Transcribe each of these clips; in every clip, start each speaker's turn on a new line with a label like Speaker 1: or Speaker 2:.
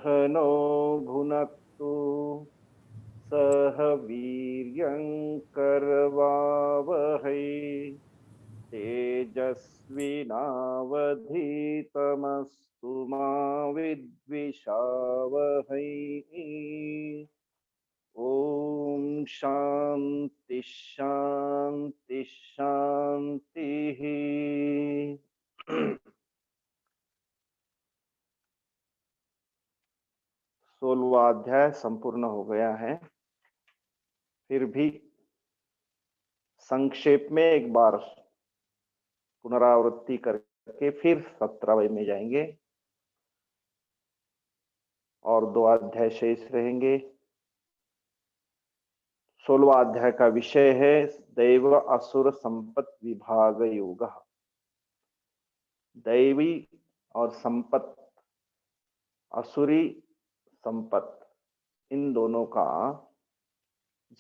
Speaker 1: No भुनक्तु सह वीर्यं करवावहै तेजस्विनावधीतमस्तु मा विद्विषावहै। ओम शांति शांति शांति। 16वां अध्याय संपूर्ण हो गया है। फिर भी संक्षेप में एक बार पुनरावृत्ति करके फिर 17वें में जाएंगे और 2 अध्याय शेष रहेंगे। 16वां अध्याय का विषय है दैव असुर संपत् विभाग योग। दैवी और संपत्, असुरी संपत्, इन दोनों का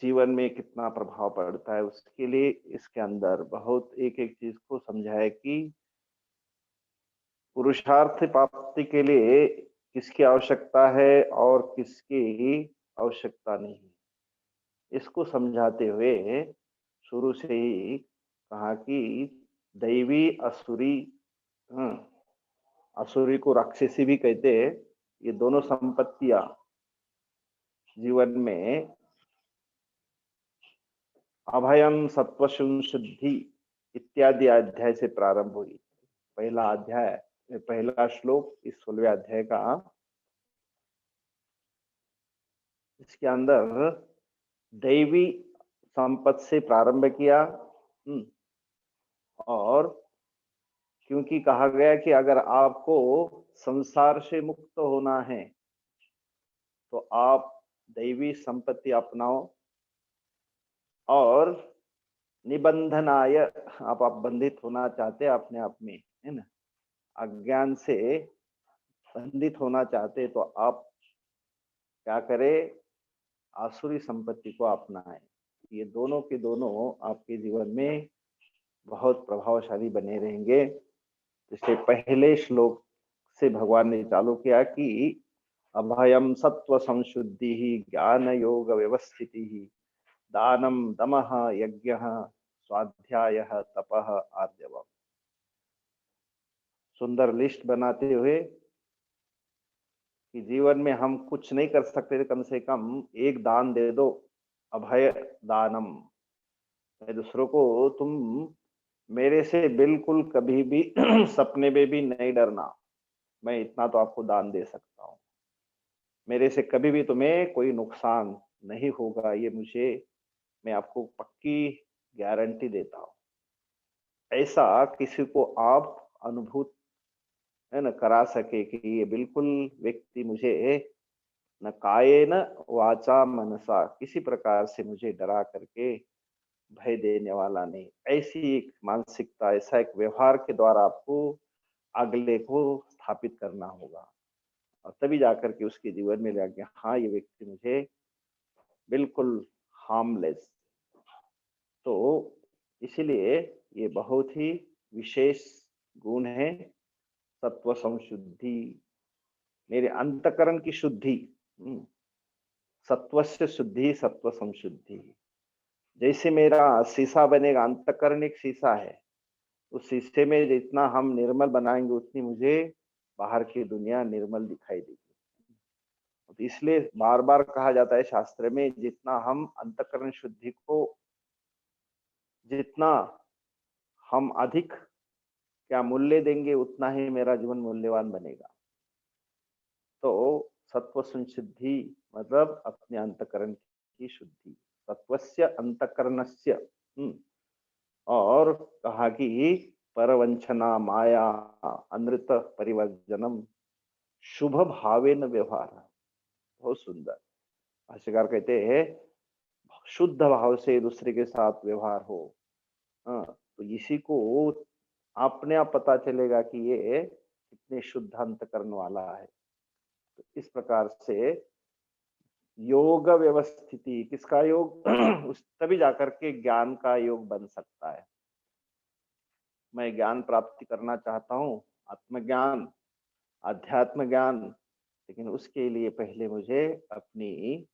Speaker 1: जीवन में कितना प्रभाव पड़ता है, उसके लिए इसके अंदर बहुत एक एक चीज को समझाया कि पुरुषार्थ प्राप्ति के लिए किसकी आवश्यकता है और किसकी आवश्यकता नहीं। इसको समझाते हुए शुरू से ही कहा कि दैवी असुरी, असुरी को राक्षसी भी कहते हैं, ये दोनों संपत्तियां जीवन में अभयम सत्वशुं शुद्धि इत्यादि अध्याय से प्रारंभ हुई। पहला अध्याय, पहला श्लोक इस 16वें अध्याय का, इसके अंदर दैवी संपत्ति से प्रारंभ किया। और क्योंकि कहा गया कि अगर आपको संसार से मुक्त होना है तो आप दैवी संपत्ति अपनाओ और निबंधनाय, आप बंधित होना चाहते हैं अपने आप में, है ना, अज्ञान से बंधित होना चाहते तो आप क्या करें, आसुरी संपत्ति को अपनाएं। ये दोनों के दोनों आपके जीवन में बहुत प्रभावशाली बने रहेंगे। जैसे पहले श्लोक से भगवान ने चालू किया कि अभयम सत्व संशुद्धि ही ज्ञान योग व्यवस्थिति ही दानम दमः यज्ञ स्वाध्याय तपः आर्जवम्। सुंदर लिस्ट बनाते हुए कि जीवन में हम कुछ नहीं कर सकते, कम से कम एक दान दे दो, अभय दानम। दूसरों को तुम मेरे से बिल्कुल कभी भी सपने में भी नहीं डरना, मैं इतना तो आपको दान दे सकता हूँ, मेरे से कभी भी तुम्हें कोई नुकसान नहीं होगा, ये मैं आपको पक्की गारंटी देता हूँ। ऐसा किसी को आप अनुभूत, है न, करा सके कि ये बिल्कुल व्यक्ति मुझे न कायेन वाचा मनसा किसी प्रकार से मुझे डरा करके भय देने वाला नहीं। ऐसी एक मानसिकता, ऐसा एक व्यवहार के द्वारा आपको अगले को स्थापित करना होगा और तभी जाकर के उसके जीवन में लगे हाँ ये व्यक्ति मुझे बिल्कुल हार्मलेस। तो इसीलिए ये बहुत ही विशेष गुण है सत्व संशुद्धि, मेरे अंतकरण की शुद्धि। सत्वस्य शुद्धि सत्व संशुद्धि। जैसे मेरा शीशा बनेगा, अंतकरण एक शीशा है, उस शीशे में जितना हम निर्मल बनाएंगे उतनी मुझे बाहर की दुनिया निर्मल दिखाई देगी। तो इसलिए बार बार कहा जाता है शास्त्र में, जितना हम अंतकरण शुद्धि को, जितना हम अधिक क्या मूल्य देंगे उतना ही मेरा जीवन मूल्यवान बनेगा। तो सत्व संशुद्धि मतलब अपने अंतकरण की शुद्धि, सत्वस्य अंतकरणस्य। और कहा कि परवंचना माया अनृत परिवर्जनम शुभ भावेन व्यवहार। बहुत सुंदर भाष्यकार कहते हैं शुद्ध भाव से दूसरे के साथ व्यवहार हो। तो इसी को अपने आप पता चलेगा कि ये कितने शुद्ध अंतकरण वाला है। तो इस प्रकार से योग व्यवस्थिति, किसका योग उस तभी जाकर के ज्ञान का योग बन सकता है। मैं ज्ञान प्राप्ति करना चाहता हूँ, आत्मज्ञान, अध्यात्म ज्ञान, लेकिन उसके लिए पहले मुझे अपनी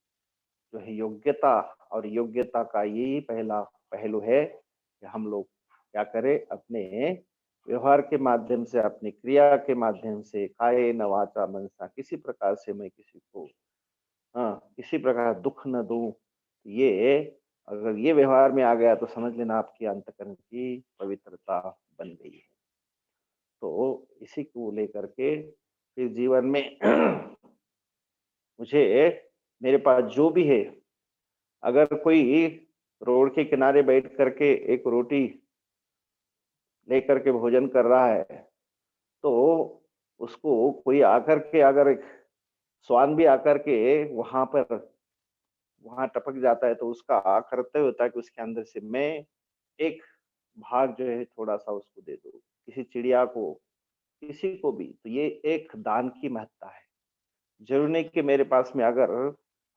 Speaker 1: जो है योग्यता, और योग्यता का यही पहला पहलू है कि हम लोग क्या करें, अपने व्यवहार के माध्यम से, अपनी क्रिया के माध्यम से, कायेन वाचा मनसा, किसी प्रकार से मैं किसी को किसी प्रकार दुख न दूं। ये अगर ये व्यवहार में आ गया तो समझ लेना आपकी अंतःकरण की पवित्रता बन गई है। तो इसी को लेकर के फिर जीवन में मुझे, मेरे पास जो भी है, अगर कोई रोड के किनारे बैठ करके एक रोटी लेकर के भोजन कर रहा है, तो उसको कोई आकर के, अगर एक श्वान भी आकर के वहां पर वहां टपक जाता है, तो उसका कर्तव्य होता है कि उसके अंदर से मैं एक भाग जो है थोड़ा सा उसको दे दूं, किसी चिड़िया को, किसी को भी। तो ये एक दान की महत्ता है। जरूर नहीं कि मेरे पास में अगर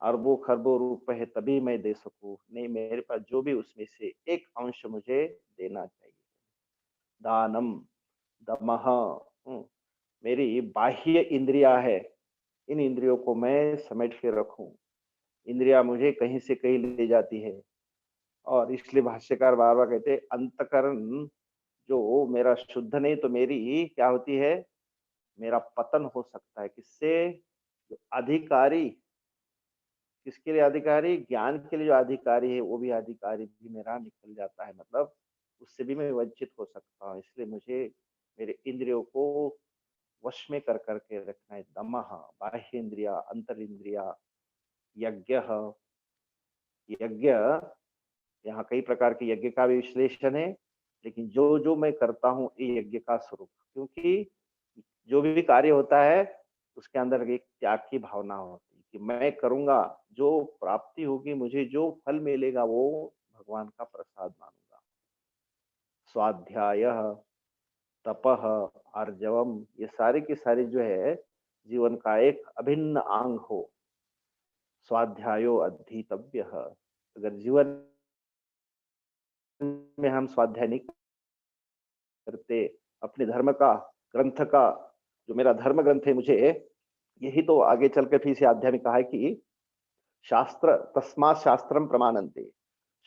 Speaker 1: अरबों खरबों रुपए है तभी मैं दे सकूं, नहीं, मेरे पास जो भी उसमें से एक अंश मुझे देना चाहिए। दानम दमह। मेरी बाह्य इंद्रिया है, इन इंद्रियों को मैं समेट के रखूं। इंद्रिया मुझे कहीं से कहीं ले जाती है, और इसलिए भाष्यकार बार बार कहते हैं अंतकरण जो मेरा शुद्ध नहीं, तो मेरी क्या होती है, मेरा पतन हो सकता है। किससे? जो अधिकारी, किसके लिए अधिकारी? ज्ञान के लिए जो अधिकारी है, वो भी अधिकारी भी मेरा निकल जाता है, मतलब उससे भी मैं वंचित हो सकता हूँ। इसलिए मुझे मेरे इंद्रियों को वश में कर करके रखना है। दमः, बाह्य इंद्रिया, अंतर इंद्रिया, यज्ञ। यज्ञ, यहाँ कई प्रकार के यज्ञ का भी विश्लेषण है, लेकिन जो जो मैं करता हूँ ये यज्ञ का स्वरूप, क्योंकि जो भी कार्य होता है उसके अंदर एक त्याग की भावना होती है कि मैं करूंगा, जो प्राप्ति होगी, मुझे जो फल मिलेगा वो भगवान का प्रसाद मानूंगा। स्वाध्याय, तपह, आर्जवम, ये सारे के सारे जो है जीवन का एक अभिन्न अंग हो। स्वाध्यायो अधीतव्य। अगर जीवन में हम स्वाध्याय नहीं करते, अपने धर्म का, ग्रंथ का, जो मेरा धर्म ग्रंथ है, मुझे यही तो आगे चलकर फिर से अध्याय में कहा है कि शास्त्र तस्मात् शास्त्रम प्रमाणन्ते।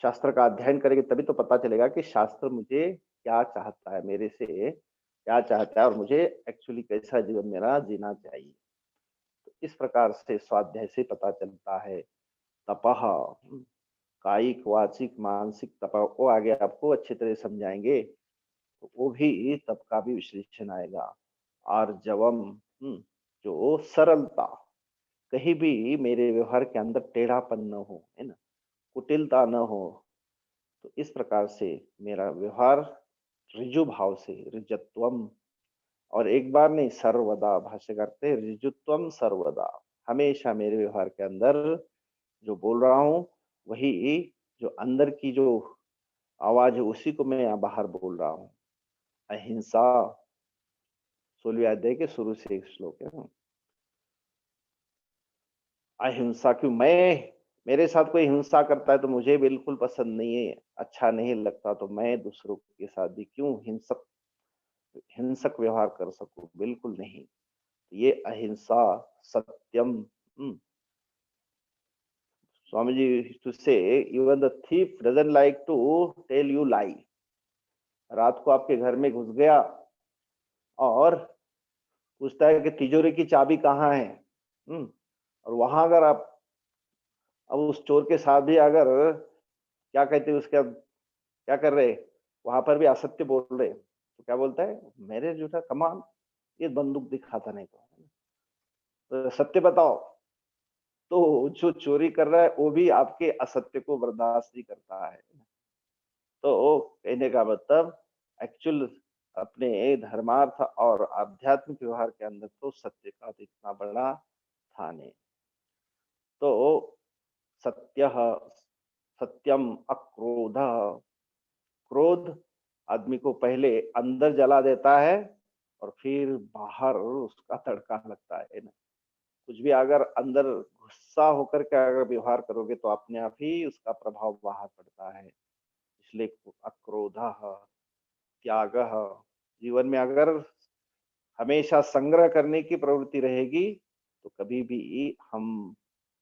Speaker 1: शास्त्र का अध्ययन करेंगे तभी तो पता चलेगा कि शास्त्र मुझे क्या चाहता है, मेरे से क्या चाहता है, और मुझे एक्चुअली कैसा जीवन मेरा जीना चाहिए। तो इस प्रकार से स्वाध्याय से पता चलता है। तपह, कायिक वाचिक मानसिक तपह, वो आगे आपको अच्छी तरह समझाएंगे, तो वो भी तप का भी विश्लेषण आएगा। आर्जवम, जो सरलता, कहीं भी मेरे व्यवहार के अंदर टेढ़ापन न हो, है ना, कुटिलता न हो। तो इस प्रकार से मेरा व्यवहार ऋजु भाव से, ऋजत्वम, और एक बार नहीं, सर्वदा, भाष्य करते हैं ऋजुत्वम सर्वदा, हमेशा मेरे व्यवहार के अंदर जो बोल रहा हूँ वही, जो अंदर की जो आवाज है उसी को मैं यहाँ बाहर बोल रहा हूँ। अहिंसा, 16वें अध्याय के शुरू से एक श्लोक है ना। अहिंसा, क्यों मैं, मेरे साथ कोई हिंसा करता है तो मुझे बिल्कुल पसंद नहीं है, अच्छा नहीं लगता, तो मैं दूसरों के साथ भी क्यों हिंसक हिंसक व्यवहार कर सकूं, बिल्कुल नहीं। ये अहिंसा, सत्यम। Swami ji to say, even the thief doesn't like to tell you lie. रात को आपके घर में घुस गया और पूछता है कि तिजोरी की चाबी कहाँ है। और वहां अगर आप, अब उस चोर के साथ भी अगर, क्या कहते हैं उसके, क्या कर रहे, वहां पर भी असत्य बोल रहे, तो क्या बोलता है, मेरे जूठा कमान, ये बंदूक दिखाता नहीं तो सत्य बताओ। तो जो चोरी कर रहा है वो भी आपके असत्य को बर्दाश्त नहीं करता है। तो कहने का मतलब, एक्चुअल अपने धर्मार्थ और आध्यात्मिक व्यवहार के अंदर तो सत्य का तो इतना बड़ा स्थान है। तो सत्य, सत्यम अक्रोध। क्रोध आदमी को पहले अंदर जला देता है और फिर बाहर उसका तड़का लगता है ना। कुछ भी अगर अंदर गुस्सा होकर के अगर व्यवहार करोगे तो अपने आप ही उसका प्रभाव बाहर पड़ता है। इसलिए अक्रोध, त्याग, जीवन में अगर हमेशा संग्रह करने की प्रवृत्ति रहेगी तो कभी भी हम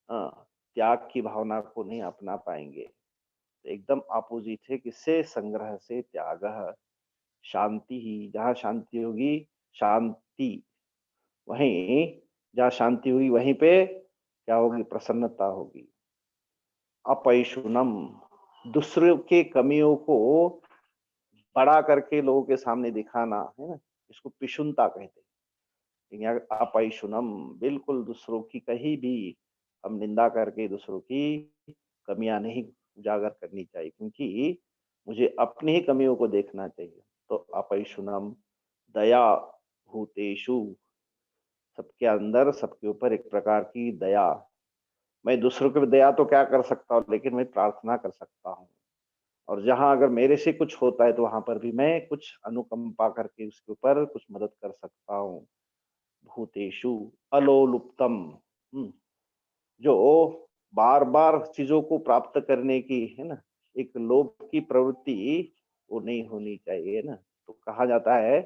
Speaker 1: त्याग की भावना को नहीं अपना पाएंगे। तो एकदम अपोजिट है, किससे? संग्रह से त्यागः। शांति ही, जहाँ शांति होगी, शांति, वहीं जहाँ शांति हुई वहीं पे क्या होगी? प्रसन्नता होगी। अपैशुनम, दूसरों के कमियों को बड़ा करके लोगों के सामने दिखाना, है ना, इसको पिशुनता कहते हैं। लेकिन यहाँ अपैशुनम, बिल्कुल दूसरों की कहीं भी हम निंदा करके दूसरों की कमियां नहीं उजागर करनी चाहिए, क्योंकि मुझे अपनी ही कमियों को देखना चाहिए। तो अपैशुनम, दया भूतेषु, सबके अंदर, सबके ऊपर एक प्रकार की दया। मैं दूसरों की दया तो क्या कर सकता हूँ, लेकिन मैं प्रार्थना कर सकता हूँ। और जहाँ अगर मेरे से कुछ होता है तो वहां पर भी मैं कुछ अनुकंपा करके उसके ऊपर कुछ मदद कर सकता हूँ। भूतेषु अलोलुप्तम, जो बार बार चीजों को प्राप्त करने की, है ना, एक लोभ की प्रवृत्ति, वो नहीं होनी चाहिए, है ना। तो कहा जाता है,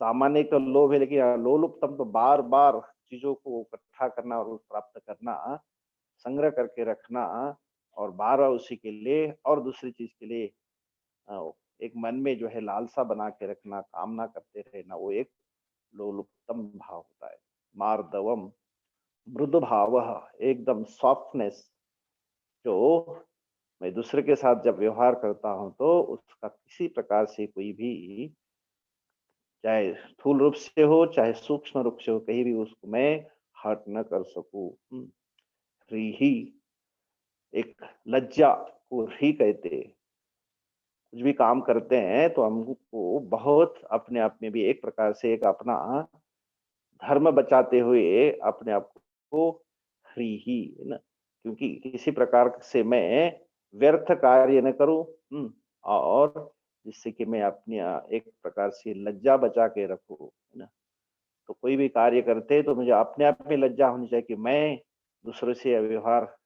Speaker 1: सामान्य तो लोभ है, लेकिन लोलुप्तम तो बार बार चीजों को इकट्ठा करना और प्राप्त करना, संग्रह करके रखना, और बार बार उसी के लिए और दूसरी चीज के लिए एक मन में जो है लालसा बना के रखना, कामना करते रहना, वो एक लोलुप्तम भाव होता है। मार्दवम, मृदु भाव, एकदम सॉफ्टनेस, जो मैं दूसरे के साथ जब व्यवहार करता हूं तो उसका किसी प्रकार से कोई भी, चाहे स्थूल रूप से हो चाहे सूक्ष्म रूप से हो, कहीं भी उसको मैं हर्ट न कर सकूं। रीही, एक लज्जा को री कहते हैं। कुछ भी काम करते हैं तो हमको बहुत अपने आप में भी एक प्रकार से एक अपना धर्म बचाते हुए अपने आप को फ्री ही, है ना, क्योंकि किसी प्रकार से मैं व्यर्थ कार्य न करूं। और जिससे कि मैं अपनी एक प्रकार से लज्जा बचा के रखूं, है ना। तो कोई भी कार्य करते हैं तो मुझे अपने आप में लज्जा होनी चाहिए कि मैं दूसरों से व्यवहार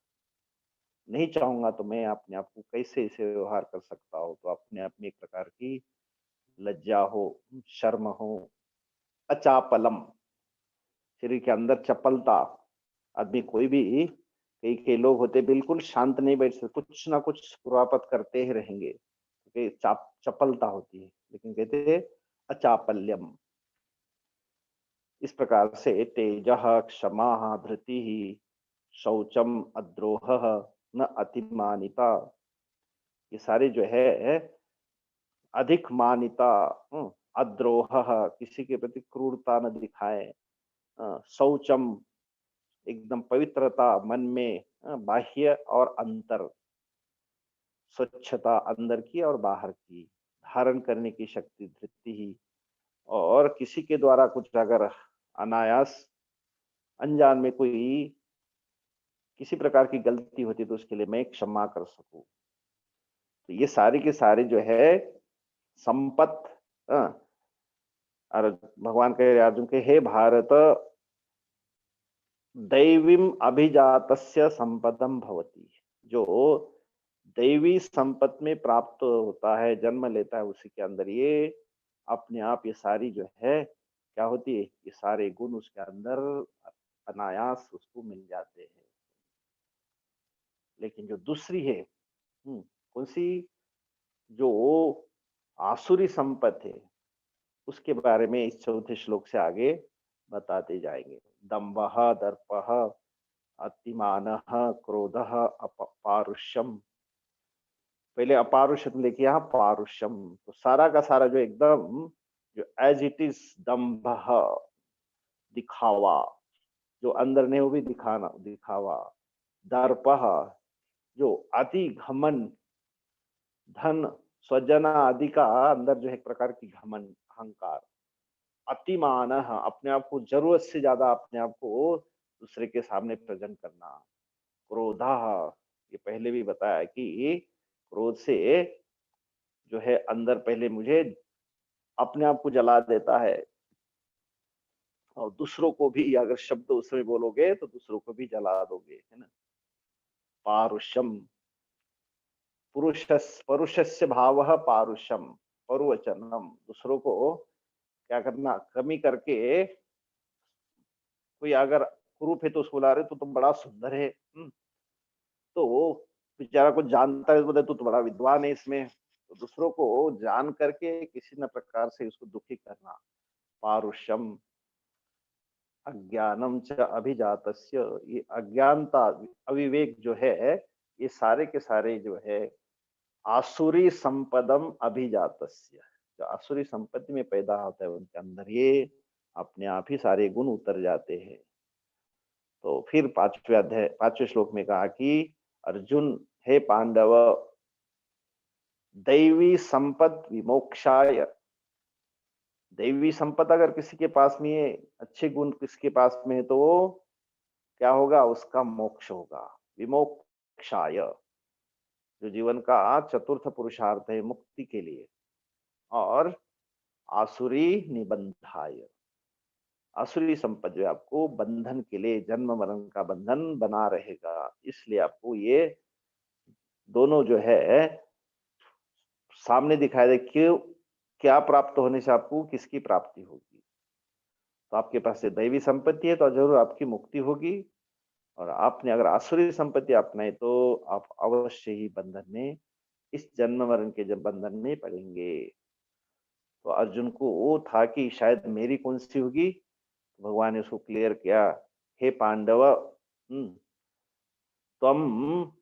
Speaker 1: नहीं चाहूंगा, तो मैं अपने आप को कैसे इसे व्यवहार कर सकता हूँ। तो अपने आप में एक प्रकार की लज्जा हो, शर्म हो। अचापलम, शरीर के अंदर चपलता, आदमी कोई भी, कई कई लोग होते बिल्कुल शांत नहीं बैठ सकते, कुछ ना कुछ कुरापत करते ही रहेंगे, क्योंकि चपलता होती है। लेकिन कहते हैं अचापल्यम, इस प्रकार से तेजः क्षमा धृति, शौचम अद्रोह, न अतिमानिता, ये सारे जो है अधिक मान्यता, अद्रोह, किसी के प्रति क्रूरता न दिखाए, शौचम, एकदम पवित्रता मन में, बाह्य और अंतर, स्वच्छता अंदर की और बाहर की, धारण करने की शक्ति, धृति ही, और किसी के द्वारा कुछ अगर अनायास अनजान में कोई किसी प्रकार की गलती होती तो उसके लिए मैं क्षमा कर सकूं। तो ये सारे के सारे जो है संपत, और भगवान कह रहे अर्जुन के, हे भारत, दैवीम अभिजातस्य संपदम भवति, जो दैवी संपत में प्राप्त होता है, जन्म लेता है, उसी के अंदर ये अपने आप ये सारी जो है क्या होती है, ये सारे गुण उसके अंदर अनायास उसको मिल जाते हैं। लेकिन जो दूसरी है, कौन सी? जो आसुरी संपत है, उसके बारे में इस चौथे श्लोक से आगे बताते जाएंगे। दम्भः दर्पः अतिमानः क्रोधः पारुष्यम, पहले अपारुष्यम लेके यहाँ पारुष्यम, तो सारा का सारा जो एकदम जो एज इट इज दम्भ, दिखावा, जो अंदर नहीं वो भी दिखाना, दिखावा। दर्प, जो अति घमन, धन स्वजन आदि का अंदर जो है एक प्रकार की घमन, अहंकार। अतिमान, अपने आप को जरूरत से ज्यादा अपने आप को दूसरे के सामने प्रेजेंट करना। क्रोध, ये पहले भी बताया कि क्रोध से जो है अंदर पहले मुझे अपने आप को जला देता है, और दूसरों को भी अगर शब्द उसमें बोलोगे तो दूसरों को भी जला दोगे, है ना। पारुष्यम, परुषस्य भाव पारुष्यम, परुवचनम, दूसरों को क्या करना, कमी करके कोई अगर कुरूप है तो उसको बुला रहे तो तुम बड़ा सुंदर है। तो बेचारा कुछ जानता है तो बोले तू तो बड़ा विद्वान है इसमें। तो दूसरों को जान करके किसी न प्रकार से उसको दुखी करना, पारुष्यम अज्ञानम च अभिजातस्य, ये अज्ञानता, अविवेक जो है, ये सारे के सारे जो है आसुरी संपदम अभिजातस्य, जो आसुरी संपत्ति में पैदा होता है उनके अंदर ये अपने आप ही सारे गुण उतर जाते हैं। तो फिर 5वें अध्याय 5वें श्लोक में कहा कि अर्जुन, हे पांडव, दैवी संपद विमोक्षाय, दैवी संपद अगर किसी के पास में है, अच्छे गुण किसी के पास में है, तो वो क्या होगा, उसका मोक्ष होगा। विमोक्षाय, जो जीवन का चतुर्थ पुरुषार्थ है मुक्ति के लिए। और आसुरी निबंधाय, आसुरी संपद जो है आपको बंधन के लिए, जन्म मरण का बंधन बना रहेगा। इसलिए आपको ये दोनों जो है सामने दिखाई दे, क्यों, क्या प्राप्त होने से आपको किसकी प्राप्ति होगी। तो आपके पास से दैवी संपत्ति है तो जरूर आपकी मुक्ति होगी, और आपने अगर आसुरी संपत्ति अपनाई तो आप अवश्य ही बंधन में, इस जन्म मरण के जब बंधन में पड़ेंगे। तो अर्जुन को वो था कि शायद मेरी कौन सी होगी, भगवान ने उसको क्लियर किया, हे पांडव, तम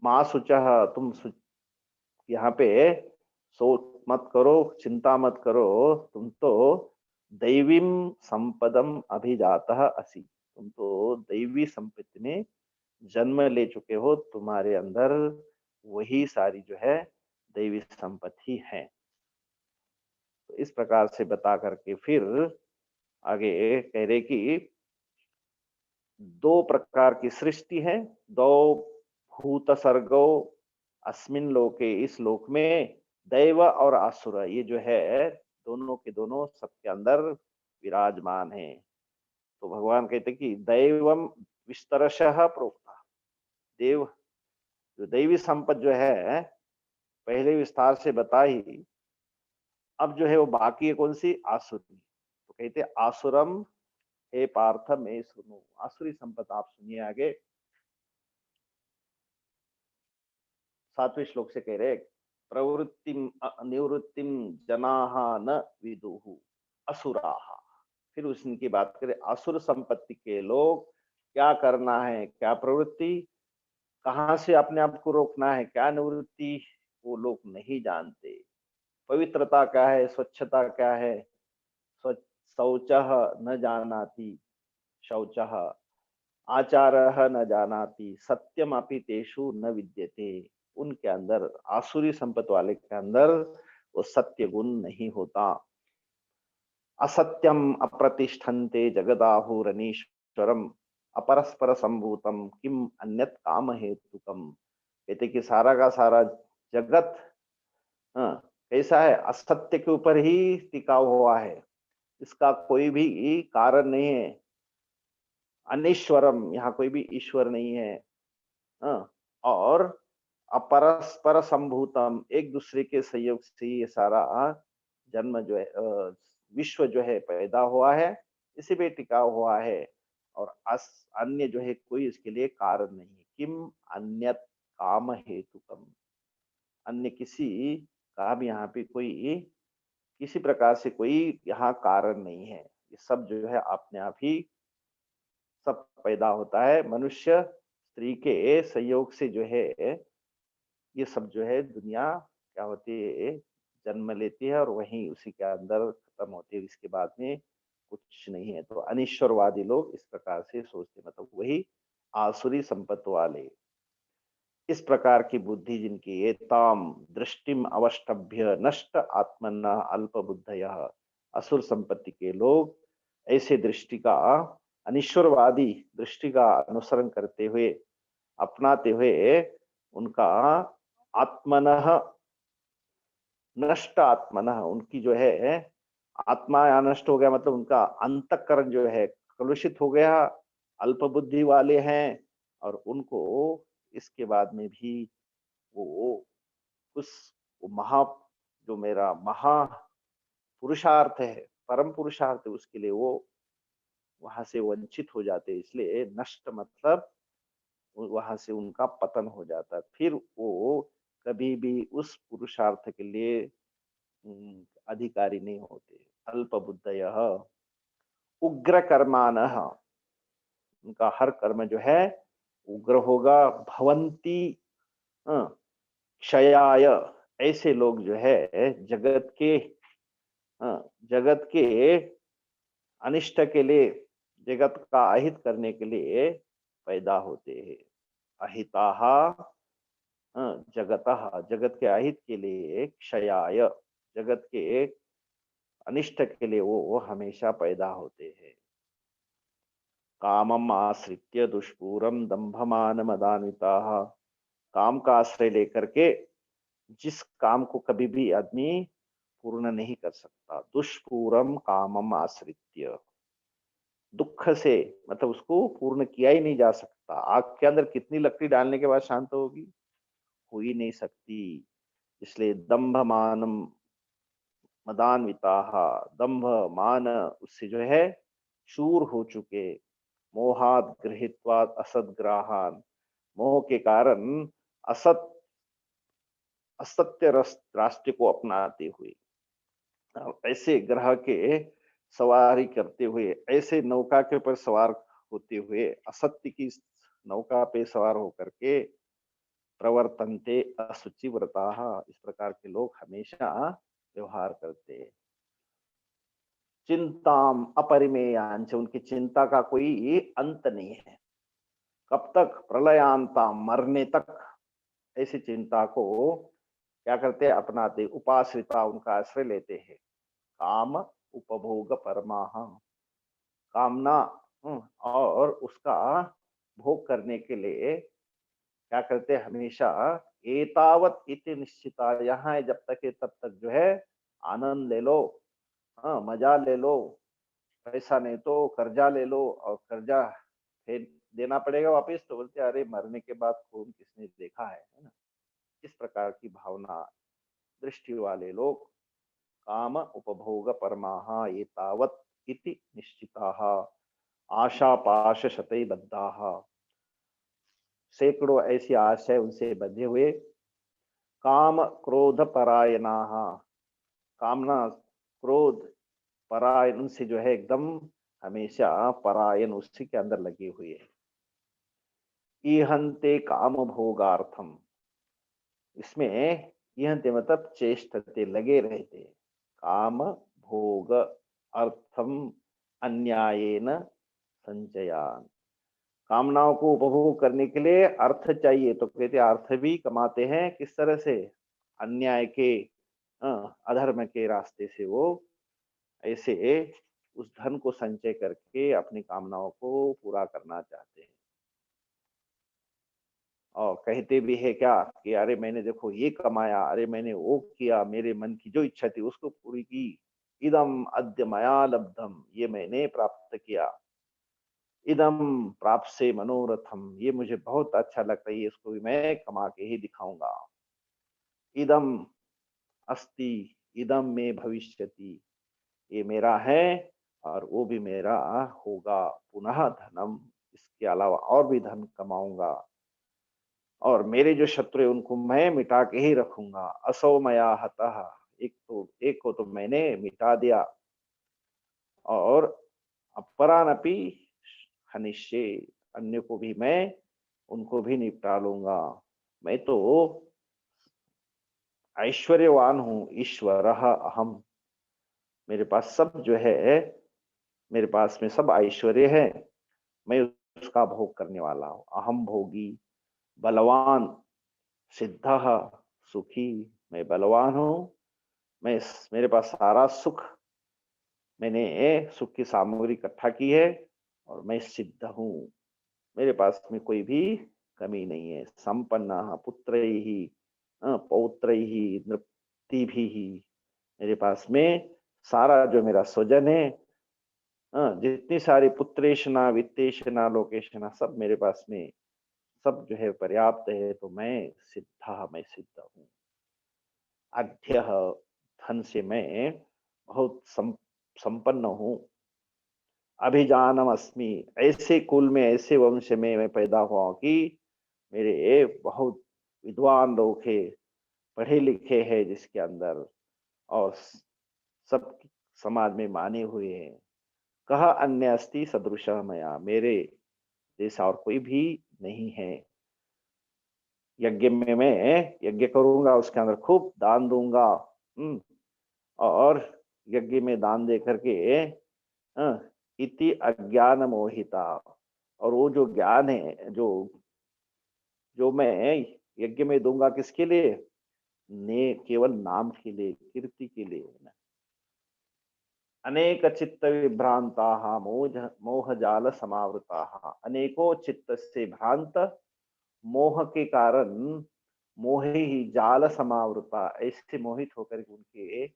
Speaker 1: माँ शुचः, यहाँ पे सोच मत करो, चिंता मत करो, तुम तो दैवीम संपदम अभिजातः असि, तुम तो दैवी संपत्ति में जन्म ले चुके हो, तुम्हारे अंदर वही सारी जो है दैवी संपत्ति है। तो इस प्रकार से बता करके फिर आगे कह रहे कि दो प्रकार की सृष्टि है, दो भूत सर्गो अस्मिन लोके, इस लोक में दैव और आसुर, ये जो है दोनों के दोनों सबके अंदर विराजमान है। तो भगवान कहते कि दैवम विस्तरशः प्रोक्ता, देव, जो दैवी संपद जो है पहले विस्तार से बताई, अब जो है वो बाकी है कौन सी, आसुरी। तो कहते आसुरम, हे पार्थ में सुनो, आसुरी संपद आप सुनिए। आगे 7वें श्लोक से कह रहे, प्रवृत्तिम निवृत्तिम जनाः न विदुः असुराः। फिर उसकी बात करें, असुर संपत्ति के लोग क्या करना है, क्या प्रवृत्ति, कहाँ से अपने आप को रोकना है, क्या निवृत्ति, वो लोग नहीं जानते। पवित्रता क्या है, स्वच्छता क्या है, शौचः न जानाति, शौचः आचारः न जानाति, सत्यम अपि तेषु न विद्यते। उनके अंदर, आसुरी संपत वाले के अंदर वो सत्य गुण नहीं होता। असत्यम अप्रतिष्ठन्ते जगदाहुरनीश्वरम अपरस्पर संभूतम किम अन्यत काम हेतुकम। कहते कि सारा का सारा जगत कैसा है, असत्य के ऊपर ही टिका हुआ है, इसका कोई भी कारण नहीं है। अनीश्वरम, यहाँ कोई भी ईश्वर नहीं है। और अपरस्पर संभूतम, एक दूसरे के सहयोग से ये सारा जन्म जो है, विश्व जो है पैदा हुआ है, इसी पे टिका हुआ है। और अन्य जो है कोई इसके लिए कारण नहीं है। किम अन्यत काम हेतुकम, अन्य किसी का भी यहाँ पे कोई किसी प्रकार से कोई यहाँ कारण नहीं है। ये सब जो है अपने आप ही सब पैदा होता है, मनुष्य स्त्री के संयोग से जो है ये सब जो है दुनिया क्या होती है, जन्म लेती है और वहीं उसी के अंदर खत्म होती है, इसके बाद में कुछ नहीं है। तो अनिश्वरवादी लोग इस प्रकार से सोचते, मतलब वही आसुरी संपत्ति वाले, इस प्रकार की बुद्धि जिनकी ये ताम दृष्टिम अवष्टभ्य नष्ट आत्मन अल्प बुद्धय, असुर संपत्ति के लोग ऐसे दृष्टि का, अनिश्वरवादी दृष्टि का अनुसरण करते हुए, अपनाते हुए, उनका आत्मनः नष्ट आत्मनः, उनकी जो है आत्मा या नष्ट हो गया, मतलब उनका अंतःकरण जो है कलुषित हो गया, अल्प बुद्धि वाले हैं। और उनको इसके बाद में भी वो उस वो महा, जो मेरा महा पुरुषार्थ है, परम पुरुषार्थ है, उसके लिए वो वहां से वंचित हो जाते, इसलिए नष्ट मतलब वहां से उनका पतन हो जाता है। फिर वो कभी भी उस पुरुषार्थ के लिए अधिकारी नहीं होते। अल्प बुद्धयः उग्र कर्माणः, उनका हर कर्म जो है उग्र होगा। भवंती अ, क्षयाय, ऐसे लोग जो है जगत के जगत के अनिष्ट के लिए, जगत का अहित करने के लिए पैदा होते हैं। अहिताः जगतः, जगत के अहित के लिए, क्षयाय, जगत के अनिष्ट के लिए वो हमेशा पैदा होते हैं। कामम आश्रित्य दुष्पूरम दंभमान मदान्विताः, काम का आश्रय लेकर के जिस काम को कभी भी आदमी पूर्ण नहीं कर सकता, दुष्पूरम कामम आश्रित्य, दुख से मतलब उसको पूर्ण किया ही नहीं जा सकता। आग के अंदर कितनी लकड़ी डालने के बाद शांत होगी? हो ही नहीं सकती। इसलिए दंभ मानम मदान्विताः, दंभ मान उससे जो है चूर हो चुके, मोहात गृहीत्वात् असद्ग्राहान, मोह के कारण असत असत्य रास्ते को अपनाते हुए, ऐसे ग्रह के सवारी करते हुए, ऐसे नौका के ऊपर सवार होते हुए, असत्य की नौका पे सवार होकर के प्रवर्तन्ते असुचि व्रताः, इस प्रकार के लोग हमेशा व्यवहार करते हैं। चिंताम अपरिमेयांच, उनकी चिंता का कोई अंत नहीं है। कब तक? प्रलयांता, मरने तक ऐसी चिंता को क्या करते हैं? अपनाते, उपाश्रिता, उनका आश्रय लेते हैं। काम उपभोग परमाह, कामना और उसका भोग करने के लिए क्या करते हैं? हमेशा एतावत इति निश्चिता, यहाँ है जब तक है तब तक जो है आनंद ले लो, मजा ले लो, पैसा नहीं तो कर्जा ले लो, और कर्जा फिर देना पड़ेगा वापस, तो बोलते अरे मरने के बाद खून किसने देखा है ना? इस प्रकार की भावना दृष्टि वाले लोग काम उपभोग परमाः ये तावत इति निश्चिताः, आशा पाश शतै बद्धाः, सैकड़ों ऐसी आशय उनसे बंधे हुए। काम क्रोध परायणाः, कामना क्रोध परायण से जो है एकदम हमेशा परायण उसी के अंदर लगी हुई है। ईहन्ते काम भोगार्थम, इसमें ईहन्ते मतलब चेष्टते, लगे रहते, काम भोग अर्थम अन्यायेन संचयान, कामनाओं को उपभोग करने के लिए अर्थ चाहिए, तो कहते अर्थ भी कमाते हैं किस तरह से? अन्याय के अधर्म के रास्ते से वो ऐसे उस धन को संचय करके अपनी कामनाओं को पूरा करना चाहते हैं। और कहते भी है क्या कि अरे मैंने देखो ये कमाया, अरे मैंने वो किया, मेरे मन की जो इच्छा थी उसको पूरी की, इदम अद्य मया लब्धम, ये मैंने प्राप्त किया, इदम प्राप्त से मनोरथम, ये मुझे बहुत अच्छा लगता है, ये इसको भी मैं कमा के ही दिखाऊंगा, इदम अस्ति इदम में भविष्यति, ये मेरा है और वो भी मेरा होगा, पुनः धनम, इसके अलावा और भी धन कमाऊंगा, और मेरे जो शत्रु है उनको मैं मिटा के ही रखूंगा। असौ मया हतः, एक को तो मैंने मिटा दिया, और अपरानपि हनिष्ये, अन्य को भी मैं उनको भी निपटा लूंगा। मैं तो ऐश्वर्यवान हूँ, ईश्वर अहम, मेरे पास सब जो है, मेरे पास में सब ऐश्वर्य है, मैं उसका भोग करने वाला हूँ। अहम भोगी बलवान सिद्ध सुखी, मैं बलवान हूँ, मैं मेरे पास सारा सुख, मैंने सुख की सामग्री इकट्ठा की है, और मैं सिद्ध हूँ, मेरे पास में कोई भी कमी नहीं है। संपन्न पुत्र ही पौत्र ही नृप्ति भी ही, मेरे पास में सारा जो मेरा स्वजन है, जितनी सारी पुत्रेशना वित्तेशना लोकेशना सब मेरे पास में, सब जो है पर्याप्त है, तो मैं सिद्ध हूँ। आढ्य, धन से मैं बहुत संपन्न हूँ। अभिजानम अस्मि, ऐसे कुल में ऐसे वंश में मैं पैदा हुआ कि मेरे बहुत विद्वान लोग हैं, पढ़े लिखे हैं जिसके अंदर, और सब समाज में माने हुए हैं। कहा अन्य अस्ति सदृश मया, मेरे जैसा और कोई भी नहीं है। यज्ञ में मैं यज्ञ करूंगा, उसके अंदर खूब दान दूंगा। और यज्ञ में दान दे करके इति अज्ञान मोहिता, और वो जो ज्ञान है, जो जो मैं यज्ञ में दूंगा किसके लिए? ने केवल नाम के लिए, कीर्ति के लिए। अनेक चित्त विभ्रांता मोह जाल समावृता, अनेकों चित्त से भ्रांत, मोह के कारण, मोह ही जाल समावृता, ऐसे मोहित होकर के उनके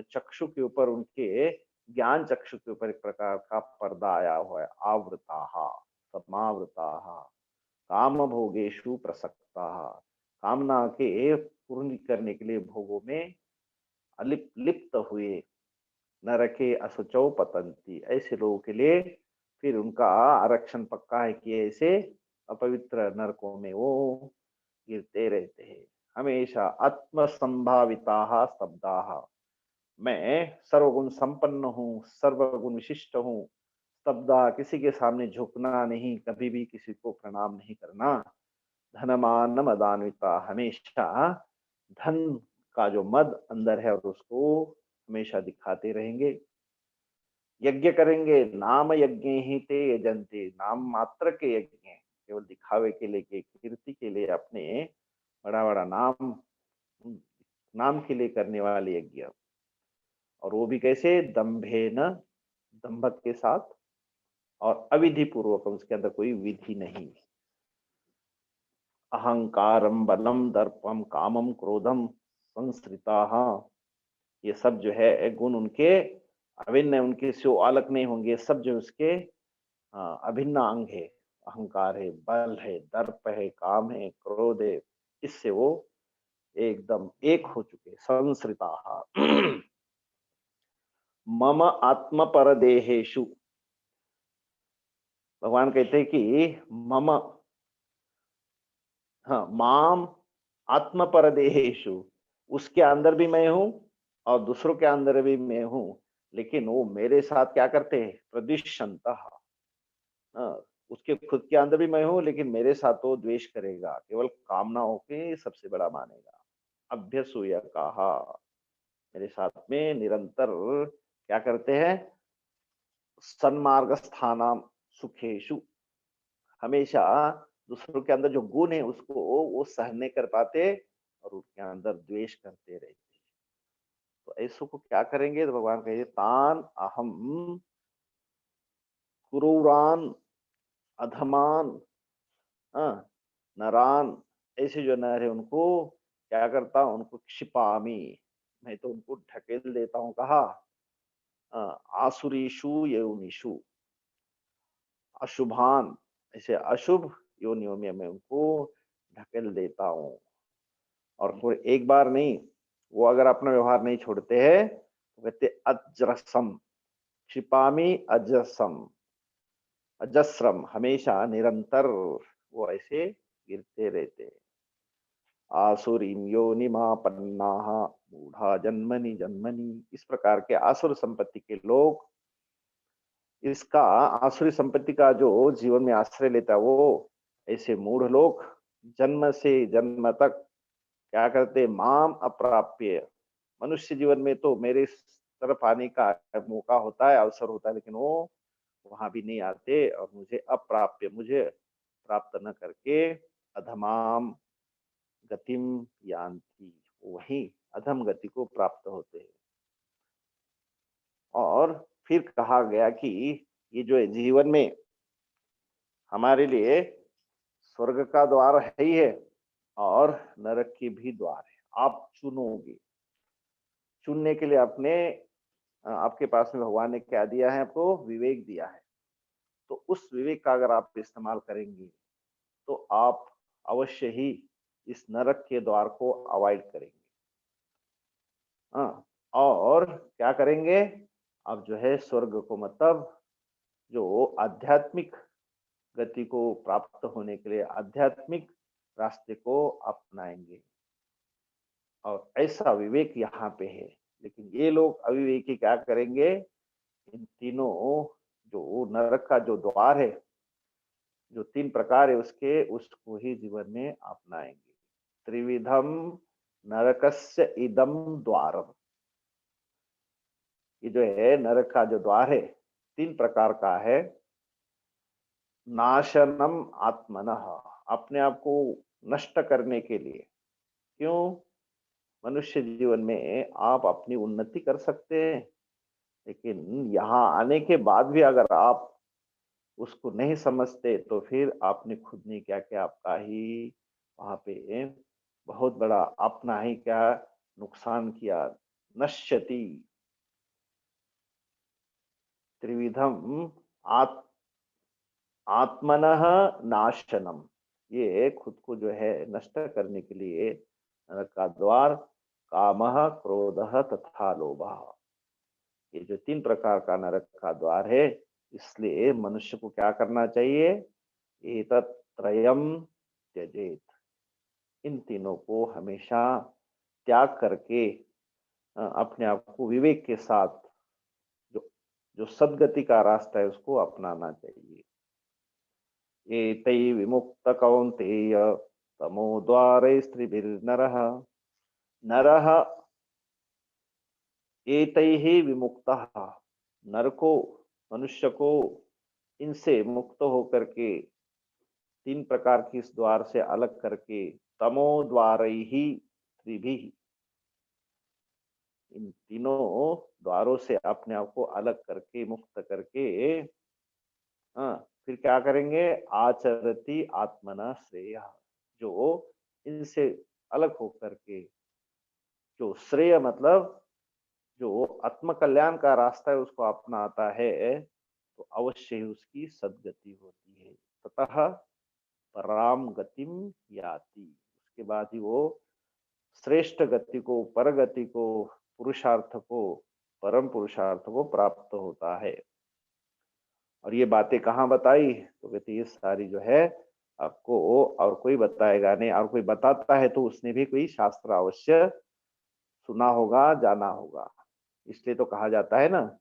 Speaker 1: चक्षु के ऊपर, उनके ज्ञान चक्षु के ऊपर एक प्रकार का पर्दा आया हुआ है। आवृता समावृता, काम भोगेशु प्रसक्ता, कामना के पूर्ण करने के लिए भोगों में लिप्त हुए। नरके असुचौ पतंती, ऐसे लोगों के लिए फिर उनका आरक्षण पक्का है कि ऐसे अपवित्र नरकों में वो गिरते रहते हैं। हमेशा आत्म संभाविता स्तब्धा, मैं सर्वगुण संपन्न हूँ, सर्वगुण विशिष्ट हूँ। स्तब्धा, किसी के सामने झुकना नहीं, कभी भी किसी को प्रणाम नहीं करना। धनमान मदान्विता, हमेशा धन का जो मद अंदर है और उसको हमेशा दिखाते रहेंगे। यज्ञ करेंगे, नाम यज्ञ ही ते यजंते, नाम मात्र के यज्ञ हैं, केवल दिखावे के लिए, के कीर्ति के लिए, अपने बड़ा बड़ा नाम के लिए करने वाले यज्ञ। और वो भी कैसे? दंभे न, दंभक के साथ, और अविधि पूर्वक, उसके अंदर कोई विधि नहीं। अहंकारम बलम दर्पम कामम क्रोधम संश्रिता, ये सब जो है गुण उनके अभिन्न, उनके से वो अलग नहीं होंगे। सब जो उसके अभिन्न अंग है। अहंकार है, बल है, दर्प है, काम है, क्रोध है, इससे वो एकदम एक हो चुके। संश्रिता मम आत्म पर देहेशु, भगवान कहते हैं कि मम, हाँ, माम आत्म पर देहेशु, उसके अंदर भी मैं हूं और दूसरों के अंदर भी मैं हूं, लेकिन वो मेरे साथ क्या करते हैं? प्रदिशंत, उसके खुद के अंदर भी मैं हूं, लेकिन मेरे साथ तो द्वेष करेगा, केवल कामनाओं के सबसे बड़ा मानेगा। अभ्यसूय कहा, मेरे साथ में निरंतर क्या करते हैं? सन्मार्ग स्थानाम सुखेशु, हमेशा दूसरों के अंदर जो गुण है उसको वो सहन नहीं कर पाते और उनके अंदर द्वेष करते रहते। तो ऐसो को क्या करेंगे? तो भगवान कहे तान अहम क्रूरान अधमान नरान, ऐसे जो नर है उनको क्या करता हूं? उनको क्षिपामी, मैं तो उनको ढकेल देता हूं। कहा? आसुरीशु योनिषु, अशुभान, ऐसे अशुभ योनियों में मैं उनको ढकेल देता हूँ। और फिर एक बार नहीं, वो अगर अपना व्यवहार नहीं छोड़ते हैं तो कहते अजरसम, क्षिपामी अजसम, अजस्रम, हमेशा निरंतर वो ऐसे गिरते रहते। आसुरीम योनिमापन्ना मूढ़ा जन्मनि जन्मनि, इस प्रकार के आसुर संपत्ति के लोग, इसका आसुरी संपत्ति का जो जीवन में आश्रय लेता है, वो ऐसे मूढ़ लोग जन्म से जन्म तक क्या करते? माम अप्राप्य, मनुष्य जीवन में तो मेरे तरफ आने का मौका होता है, अवसर होता है, लेकिन वो वहां भी नहीं आते और मुझे अप्राप्य, मुझे प्राप्त न करके अधमाम गतिम यान्ति, वही अधम गति को प्राप्त होते हैं। और फिर कहा गया कि ये जो है जीवन में हमारे लिए स्वर्ग का द्वार है ही है और नरक के भी द्वार है। आप चुनोगे, चुनने के लिए अपने आपके पास में भगवान ने क्या दिया है? आपको विवेक दिया है। तो उस विवेक का अगर आप इस्तेमाल करेंगे तो आप अवश्य ही इस नरक के द्वार को अवॉइड करेंगे। हाँ, और क्या करेंगे? अब जो है स्वर्ग को मतलब जो आध्यात्मिक गति को प्राप्त होने के लिए आध्यात्मिक रास्ते को अपनाएंगे। और ऐसा विवेक यहाँ पे है। लेकिन ये लोग अविवेकी क्या करेंगे, इन तीनों जो नरक का जो द्वार है, जो तीन प्रकार है उसके, उसको ही जीवन में अपनाएंगे। त्रिविधम नरकस्य इदम द्वारम। ये जो है नरक का जो द्वार है तीन प्रकार का है। नाशनम आत्मनः, अपने आप को नष्ट करने के लिए। क्यों? मनुष्य जीवन में आप अपनी उन्नति कर सकते हैं, लेकिन यहाँ आने के बाद भी अगर आप उसको नहीं समझते तो फिर आपने खुद ने क्या क्या आपका ही वहां पे बहुत बड़ा अपना ही क्या नुकसान किया। नश्यति त्रिविधम आत, आत्मनः नाशनम। ये खुद को जो है नष्ट करने के लिए नरक का द्वार कामः क्रोधः तथा लोभः, ये जो तीन प्रकार का नरक का द्वार है। इसलिए मनुष्य को क्या करना चाहिए, एतत्त्रयम् त्यजेत, इन तीनों को हमेशा त्याग करके अपने आप को विवेक के साथ जो जो सद्गति का रास्ता है उसको अपनाना चाहिए। एतै विमुक्त कौन्तेय तमो द्वारैस्त्रिभिर्नरः नरः एतैः विमुक्तः, नर को मनुष्य को इनसे मुक्त होकर के तीन प्रकार की इस द्वार से अलग करके तमो द्वारैहि त्रिभिः, इन तीनों द्वारों से अपने आप को अलग करके मुक्त करके हाँ, फिर क्या करेंगे, आचरति आत्मना श्रेय, जो इनसे अलग होकर के जो श्रेय मतलब जो आत्म कल्याण का रास्ता है उसको अपनाता है, तो अवश्य ही उसकी सद्गति होती है। ततः पराम गतिम याति, उसके बाद ही वो श्रेष्ठ गति को, पर गति को, पुरुषार्थ को, परम पुरुषार्थ को प्राप्त होता है। और ये बातें कहाँ बताई, तो कहते ये सारी जो है आपको और कोई बताएगा नहीं, और कोई बताता है तो उसने भी कोई शास्त्र अवश्य सुना होगा, जाना होगा। इसलिए तो कहा जाता है ना,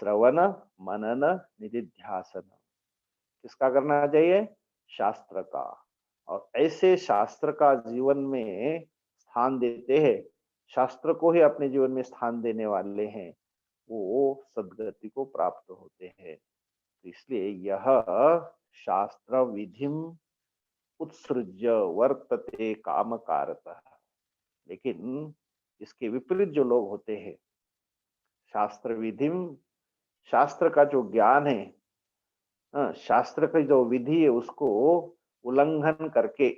Speaker 1: श्रवण मनन निधिध्यासन, किसका करना चाहिए, शास्त्र का। और ऐसे शास्त्र का जीवन में स्थान देते हैं, शास्त्र को ही अपने जीवन में स्थान देने वाले हैं, वो सद्गति को प्राप्त होते हैं। तो इसलिए यह शास्त्र विधिम उत्सृज्य वर्तते काम कारतः। लेकिन इसके विपरीत जो लोग होते हैं, शास्त्र विधिम, शास्त्र का जो ज्ञान है, शास्त्र की जो विधि है उसको उल्लंघन करके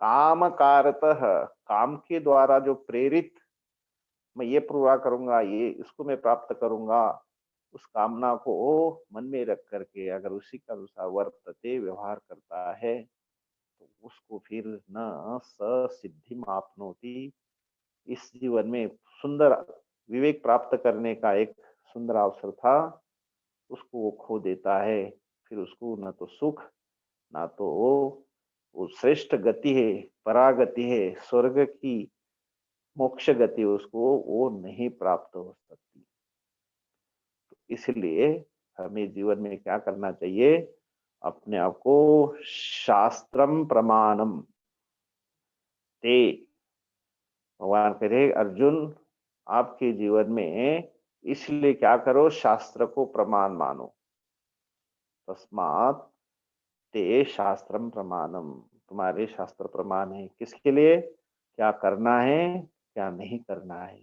Speaker 1: काम कारतः, काम के द्वारा जो प्रेरित मैं ये पूरा करूंगा, ये इसको मैं प्राप्त करूंगा, उस कामना को मन में रख करके अगर उसी का अनुसार वर्तते व्यवहार करता है तो उसको फिर न स सिद्धि आपनोति, इस जीवन में सुंदर विवेक प्राप्त करने का एक सुंदर अवसर था, उसको वो खो देता है। फिर उसको न तो सुख, ना तो वो श्रेष्ठ गति है, परागति है, स्वर्ग की मोक्ष गति उसको वो नहीं प्राप्त हो सकती। तो इसलिए हमें जीवन में क्या करना चाहिए, अपने आप को शास्त्रम प्रमाणम ते, भगवान कह रहे अर्जुन आपके जीवन में इसलिए क्या करो, शास्त्र को प्रमाण मानो। तस्मात ते शास्त्रम प्रमाणम, तुम्हारे शास्त्र प्रमाण है किसके लिए, क्या करना है क्या नहीं करना है।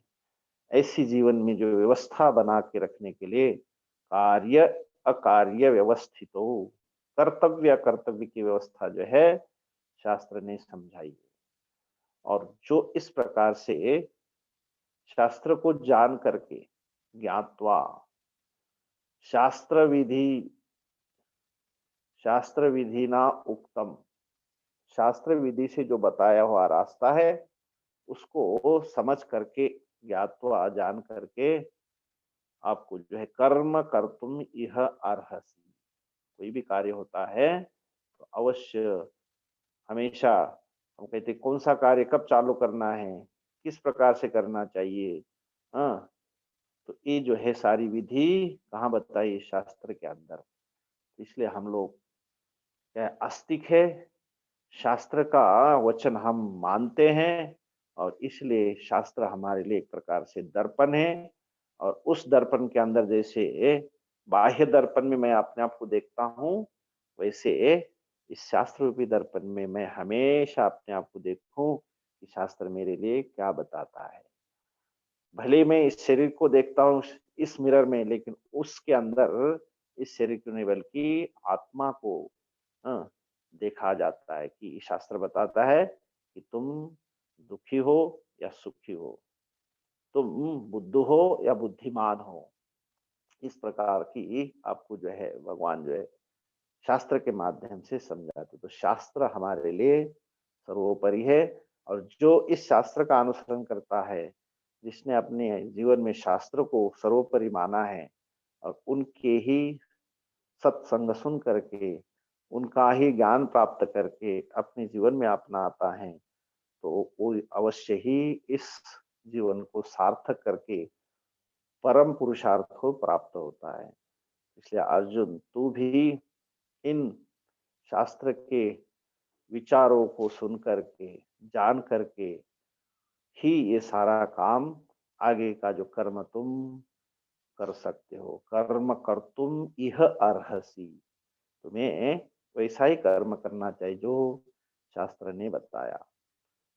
Speaker 1: ऐसी जीवन में जो व्यवस्था बना के रखने के लिए कार्य अकार्य व्यवस्थित हो, कर्तव्य कर्तव्य की व्यवस्था जो है शास्त्र ने समझाई है। और जो इस प्रकार से शास्त्र को जान करके ज्ञात्वा शास्त्र विधि, शास्त्र विधि ना उक्तम, शास्त्र विधि से जो बताया हुआ रास्ता है उसको समझ करके ज्ञात्वा जान करके आपको जो है कर्म कर्तुम इह अर्हसि। कोई भी कार्य होता है तो अवश्य हमेशा हम कहते हैं कौन सा कार्य कब चालू करना है, किस प्रकार से करना चाहिए। हाँ, तो ये जो है सारी विधि कहाँ बताई है? शास्त्र के अंदर। इसलिए हम लोग क्या है, आस्तिक है, शास्त्र का वचन हम मानते हैं और इसलिए शास्त्र हमारे लिए एक प्रकार से दर्पण है। और उस दर्पण के अंदर जैसे बाह्य दर्पण में मैं अपने आप को देखता हूँ, वैसे इस शास्त्र रूपी दर्पण में मैं हमेशा अपने आप को देखूं कि शास्त्र मेरे लिए क्या बताता है। भले मैं इस शरीर को देखता हूँ इस मिरर में, लेकिन उसके अंदर इस शरीर को नहीं बल्कि आत्मा को हाँ, देखा जाता है कि शास्त्र बताता है कि तुम दुखी हो या सुखी हो, तुम बुद्धू हो या बुद्धिमान हो। इस प्रकार की आपको जो है भगवान जो है शास्त्र के माध्यम से समझाते। तो शास्त्र हमारे लिए सर्वोपरि है। और जो इस शास्त्र का अनुसरण करता है, जिसने अपने जीवन में शास्त्र को सर्वोपरि माना है और उनके ही सत्संग सुन करके, उनका ही ज्ञान प्राप्त करके अपने जीवन में अपनाता है, तो वो अवश्य ही इस जीवन को सार्थक करके परम पुरुषार्थ को प्राप्त होता है। इसलिए अर्जुन, तू भी इन शास्त्र के विचारों को सुन करके, जान करके ही ये सारा काम आगे का जो कर्म तुम कर सकते हो। कर्म कर्तुम इह अर्हसि। तुम्हें वैसा ही कर्म करना चाहिए जो शास्त्र ने बताया।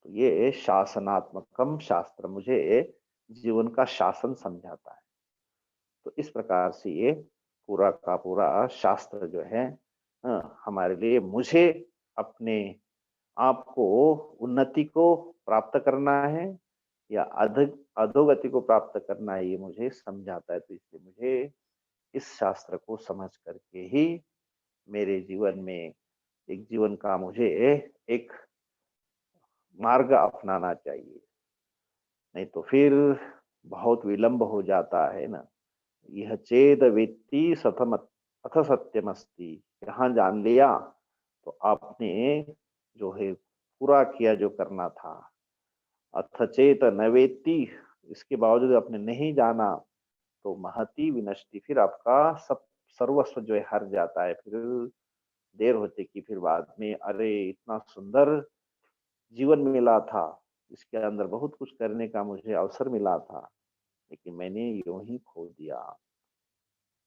Speaker 1: तो ये शासनात्मकम शास्त्र मुझे जीवन का शासन समझाता है। तो इस प्रकार से ये पूरा का पूरा शास्त्र जो है हमारे लिए, मुझे अपने आप को उन्नति को प्राप्त करना है या अधोगति को प्राप्त करना है, ये मुझे समझाता है। तो इसलिए मुझे इस शास्त्र को समझ करके ही मेरे जीवन में एक जीवन का मुझे एक मार्ग अपनाना चाहिए। नहीं तो फिर बहुत विलंब हो जाता है ना। यह चेद वेत्ति सतम अथ सत्यमस्ति। यहाँ जान लिया तो आपने जो है पूरा किया जो करना था। अथ चेत न वेत्ति, इसके बावजूद आपने नहीं जाना तो महती विनष्टि, फिर आपका सब सर्वस्व जो है हर जाता है। फिर देर होते कि फिर बाद में अरे इतना सुंदर जीवन मिला था, इसके अंदर बहुत कुछ करने का मुझे अवसर मिला था, लेकिन मैंने यूं ही खो दिया।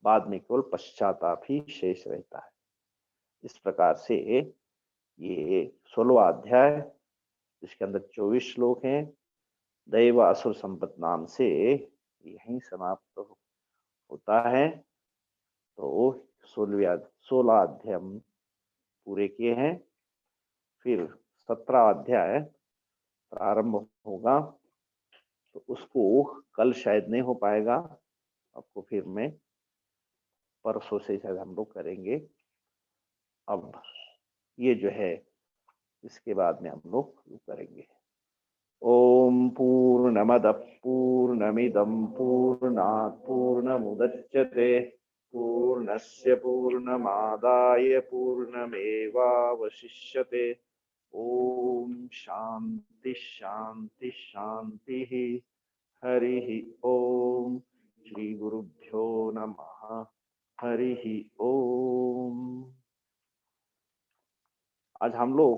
Speaker 1: बाद में केवल पश्चाताप ही शेष रहता है। इस प्रकार से ये 16वां अध्याय, इसके अंदर 24 श्लोक हैं, दैव असुर संपत नाम से यहीं समाप्त होता है। तो 16 अध्याय हम पूरे किए हैं। फिर 17 अध्याय प्रारंभ होगा, तो उसको कल शायद नहीं हो पाएगा, आपको फिर मैं परसों से शायद हम लोग करेंगे। अब ये जो है इसके बाद में हम लोग करेंगे। ओम पूर्णमद पूर्णमिदम पूर्णात् पूर्णमुदच्यते पूर्णस्य पूर्णमादाय पूर्णमेवावशिष्यते। ओम शांति शांति शांति। हरि ओम। श्री गुरुभ्यो नमः। हरि ओम। आज हम लोग